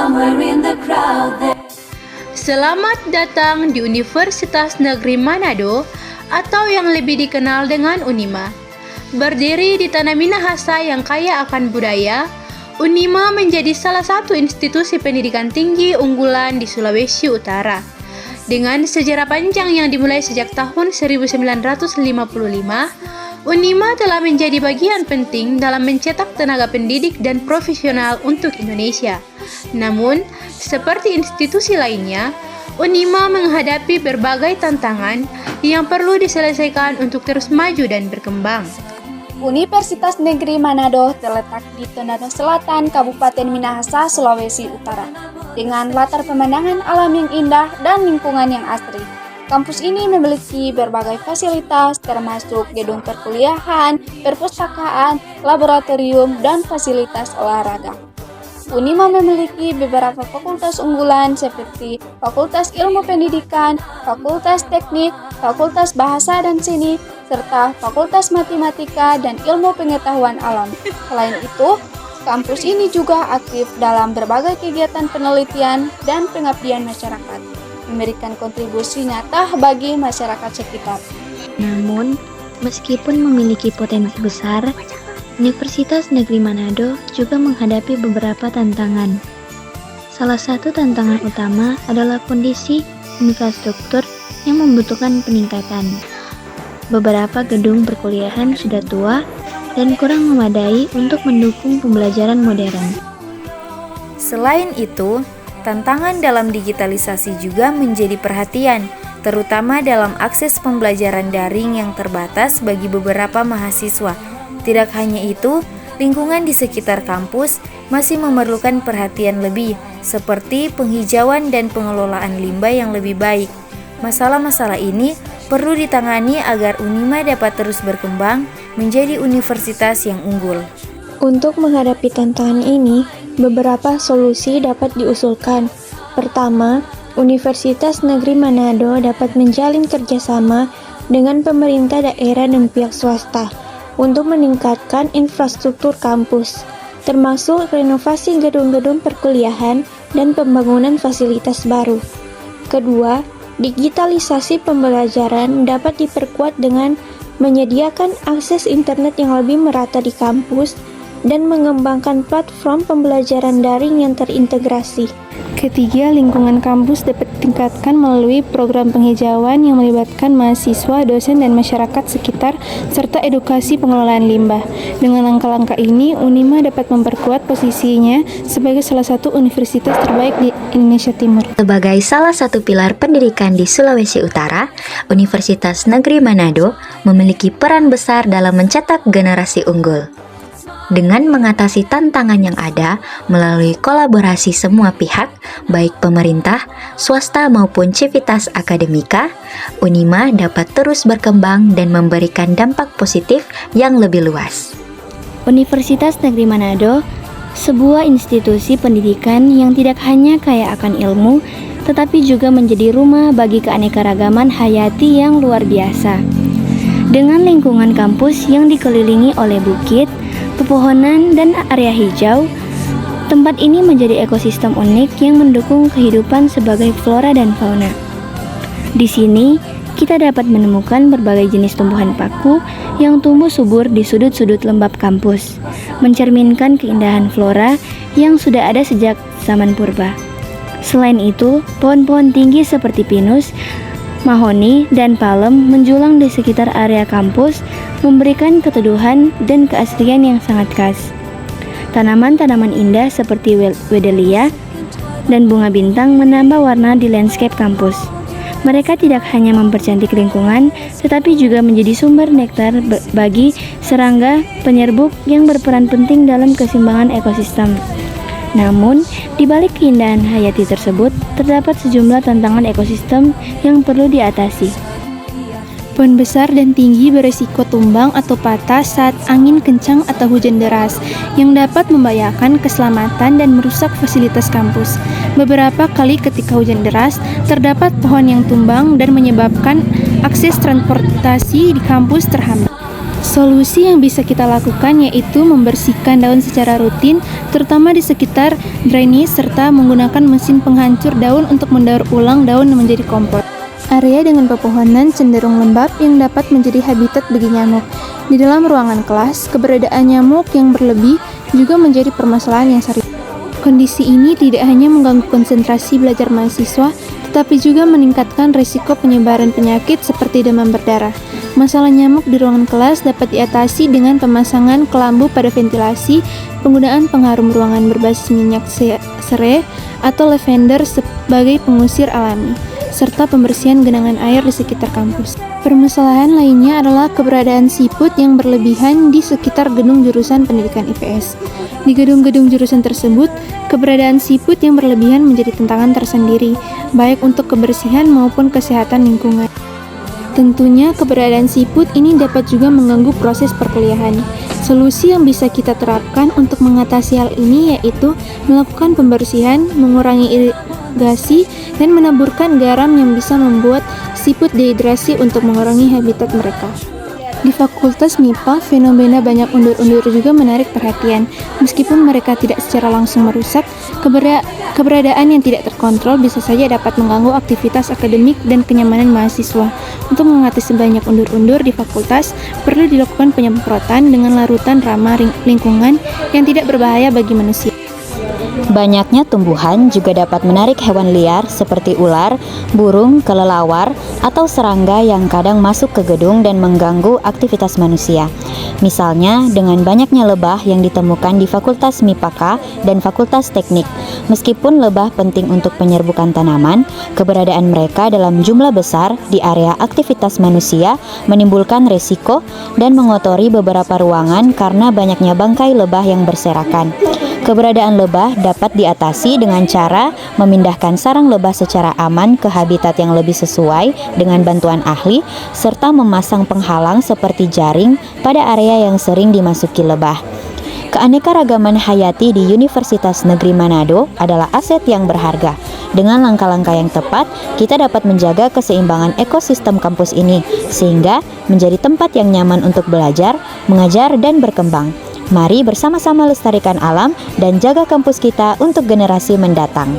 somewhere in the crowd there. Selamat datang di Universitas Negeri Manado atau yang lebih dikenal dengan Unima. Berdiri di tanah Minahasa yang kaya akan budaya, Unima menjadi salah satu institusi pendidikan tinggi unggulan di Sulawesi Utara. Dengan sejarah panjang yang dimulai sejak tahun 1955, Unima telah menjadi bagian penting dalam mencetak tenaga pendidik dan profesional untuk Indonesia. Namun, seperti institusi lainnya, Unima menghadapi berbagai tantangan yang perlu diselesaikan untuk terus maju dan berkembang. Universitas Negeri Manado terletak di Tondano Selatan, Kabupaten Minahasa, Sulawesi Utara, dengan latar pemandangan alam yang indah dan lingkungan yang asri. Kampus ini memiliki berbagai fasilitas termasuk gedung perkuliahan, perpustakaan, laboratorium, dan fasilitas olahraga. Unima memiliki beberapa fakultas unggulan seperti Fakultas Ilmu Pendidikan, Fakultas Teknik, Fakultas Bahasa dan Seni, serta Fakultas Matematika dan Ilmu Pengetahuan Alam. Selain itu, kampus ini juga aktif dalam berbagai kegiatan penelitian dan pengabdian masyarakat, memberikan kontribusi nyata bagi masyarakat sekitar. Namun, meskipun memiliki potensi besar, Universitas Negeri Manado juga menghadapi beberapa tantangan. Salah satu tantangan utama adalah kondisi infrastruktur yang membutuhkan peningkatan. Beberapa gedung perkuliahan sudah tua dan kurang memadai untuk mendukung pembelajaran modern. Selain itu, tantangan dalam digitalisasi juga menjadi perhatian, terutama dalam akses pembelajaran daring yang terbatas bagi beberapa mahasiswa. Tidak hanya itu, lingkungan di sekitar kampus masih memerlukan perhatian lebih, seperti penghijauan dan pengelolaan limbah yang lebih baik. Masalah-masalah ini perlu ditangani agar Unima dapat terus berkembang menjadi universitas yang unggul. Untuk menghadapi tantangan ini, beberapa solusi dapat diusulkan. Pertama, Universitas Negeri Manado dapat menjalin kerjasama dengan pemerintah daerah dan pihak swasta untuk meningkatkan infrastruktur kampus, termasuk renovasi gedung-gedung perkuliahan dan pembangunan fasilitas baru. Kedua, digitalisasi pembelajaran dapat diperkuat dengan menyediakan akses internet yang lebih merata di kampus dan mengembangkan platform pembelajaran daring yang terintegrasi. Ketiga, lingkungan kampus dapat ditingkatkan melalui program penghijauan yang melibatkan mahasiswa, dosen, dan masyarakat sekitar, serta edukasi pengelolaan limbah. Dengan langkah-langkah ini, Unima dapat memperkuat posisinya sebagai salah satu universitas terbaik di Indonesia Timur. Sebagai salah satu pilar pendidikan di Sulawesi Utara, Universitas Negeri Manado memiliki peran besar dalam mencetak generasi unggul. Dengan mengatasi tantangan yang ada melalui kolaborasi semua pihak, baik pemerintah, swasta maupun civitas akademika, Unima dapat terus berkembang dan memberikan dampak positif yang lebih luas. Universitas Negeri Manado, sebuah institusi pendidikan yang tidak hanya kaya akan ilmu, tetapi juga menjadi rumah bagi keanekaragaman hayati yang luar biasa. Dengan lingkungan kampus yang dikelilingi oleh bukit, pepohonan, dan area hijau, tempat ini menjadi ekosistem unik yang mendukung kehidupan sebagai flora dan fauna. Di sini, kita dapat menemukan berbagai jenis tumbuhan paku yang tumbuh subur di sudut-sudut lembap kampus, mencerminkan keindahan flora yang sudah ada sejak zaman purba. Selain itu, pohon-pohon tinggi seperti pinus, mahoni, dan palem menjulang di sekitar area kampus, memberikan keteduhan dan keasrian yang sangat khas. Tanaman-tanaman indah seperti wedelia dan bunga bintang menambah warna di landscape kampus. Mereka tidak hanya mempercantik lingkungan, tetapi juga menjadi sumber nektar bagi serangga penyerbuk yang berperan penting dalam keseimbangan ekosistem. Namun, di balik keindahan hayati tersebut, terdapat sejumlah tantangan ekosistem yang perlu diatasi. Pohon besar dan tinggi beresiko tumbang atau patah saat angin kencang atau hujan deras, yang dapat membahayakan keselamatan dan merusak fasilitas kampus. Beberapa kali ketika hujan deras, terdapat pohon yang tumbang dan menyebabkan akses transportasi di kampus terhambat. Solusi yang bisa kita lakukan yaitu membersihkan daun secara rutin, terutama di sekitar drainase serta menggunakan mesin penghancur daun untuk mendaur ulang daun menjadi kompos. Area dengan pepohonan cenderung lembab yang dapat menjadi habitat bagi nyamuk. Di dalam ruangan kelas, keberadaan nyamuk yang berlebih juga menjadi permasalahan yang sering. Kondisi ini tidak hanya mengganggu konsentrasi belajar mahasiswa, tetapi juga meningkatkan risiko penyebaran penyakit seperti demam berdarah. Masalah nyamuk di ruangan kelas dapat diatasi dengan pemasangan kelambu pada ventilasi, penggunaan pengharum ruangan berbasis minyak serai atau lavender sebagai pengusir alami, serta pembersihan genangan air di sekitar kampus. Permasalahan lainnya adalah keberadaan siput yang berlebihan di sekitar gedung jurusan pendidikan IPS. Di gedung-gedung jurusan tersebut, keberadaan siput yang berlebihan menjadi tantangan tersendiri, baik untuk kebersihan maupun kesehatan lingkungan. Tentunya keberadaan siput ini dapat juga mengganggu proses perkuliahan. Solusi yang bisa kita terapkan untuk mengatasi hal ini yaitu melakukan pembersihan, mengurangi irigasi, dan menaburkan garam yang bisa membuat siput dehidrasi untuk mengurangi habitat mereka. Di Fakultas MIPA, fenomena banyak undur-undur juga menarik perhatian. Meskipun mereka tidak secara langsung merusak, keberadaan yang tidak terkontrol bisa saja dapat mengganggu aktivitas akademik dan kenyamanan mahasiswa. Untuk mengatasi banyak undur-undur di fakultas, perlu dilakukan penyemprotan dengan larutan ramah lingkungan yang tidak berbahaya bagi manusia. Banyaknya tumbuhan juga dapat menarik hewan liar seperti ular, burung, kelelawar, atau serangga yang kadang masuk ke gedung dan mengganggu aktivitas manusia. Misalnya, dengan banyaknya lebah yang ditemukan di Fakultas MIPAK dan Fakultas Teknik. Meskipun lebah penting untuk penyerbukan tanaman, keberadaan mereka dalam jumlah besar di area aktivitas manusia menimbulkan resiko dan mengotori beberapa ruangan karena banyaknya bangkai lebah yang berserakan. Keberadaan lebah dapat diatasi dengan cara memindahkan sarang lebah secara aman ke habitat yang lebih sesuai dengan bantuan ahli, serta memasang penghalang seperti jaring pada area yang sering dimasuki lebah. Keanekaragaman hayati di Universitas Negeri Manado adalah aset yang berharga. Dengan langkah-langkah yang tepat, kita dapat menjaga keseimbangan ekosistem kampus ini, sehingga menjadi tempat yang nyaman untuk belajar, mengajar, dan berkembang. Mari bersama-sama lestarikan alam dan jaga kampus kita untuk generasi mendatang.